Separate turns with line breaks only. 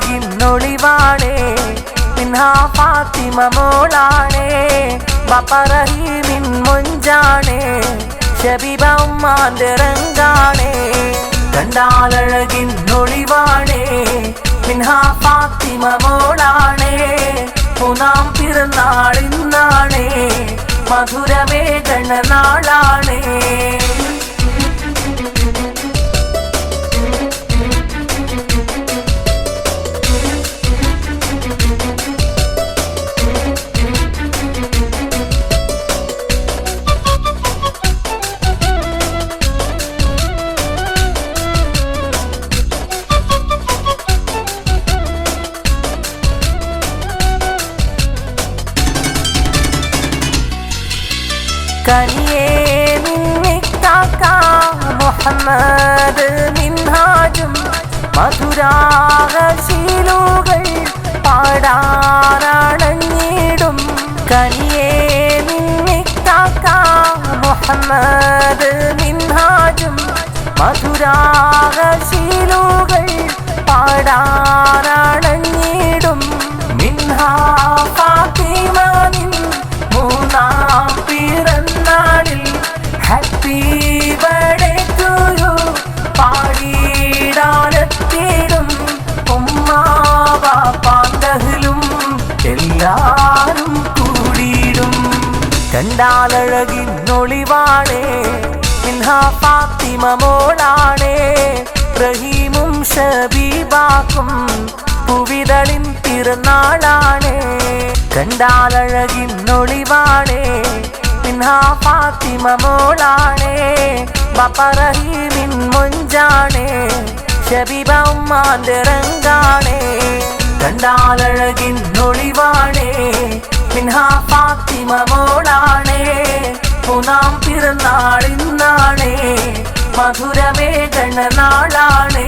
കണ്ടാലഴകിന്നൊളിവാണേ മിൻഹാ ഫാത്തിമ മോളാണേ ബാപ്പ റഹീമിൻ മൊഞ്ചാണേ ഷബീബ ഉമ്മാന്റെ റങ്കാണേ കണ്ടാലഴകിന്നൊളിവാണേ മിൻഹാ ഫാത്തിമ മോളാണേ മൂന്നാം പിറന്നാളിന്നാണേ മധുരമേഘണ നാളാണേ കനിയേ നിന്നിക്കാക്ക മുഹമ്മദ് മിൻഹാജും മധുരാശീലുകൾ പാടാനണഞ്ഞിടും കനിയേ നിന്നിക്കാക്ക മുഹമ്മദ് മിൻഹാജും മധുരാശീലുകൾ പാടാനണഞ്ഞിടും മിൻഹാ ഫാത്തിമ നിൻ മൂന്നാം പിറന്നാളിൽ ഹാപ്പി ബർത്ത്ഡേ ടു യു പാടിടാനെത്തിയിടും ഉമ്മാ ബാപ്പാന്തഹലും എല്ലാരും കൂടിയിടും കണ്ടാലഴകിന്നൊളിവാണേ മിൻഹാ ഫാത്തിമ മോളാണേ റഹീമും ഷബീബാക്കും പുവിതളിൻ പിറന്നാളാണേ കണ്ടാലഴകിന്നൊളിവാണേ മിൻഹാ ഫാത്തിമ മോളാണേ ബാപ്പ റഹീമിൻ മൊഞ്ചാണേ ഷബീബ ഉമ്മാന്റെ റങ്കാണേ കണ്ടാലഴകിന്നൊളിവാണേ മിൻഹാ ഫാത്തിമ മോളാണേ മൂന്നാം പിറന്നാളിന്നാണേ മധുരമേഘണ നാളാണേ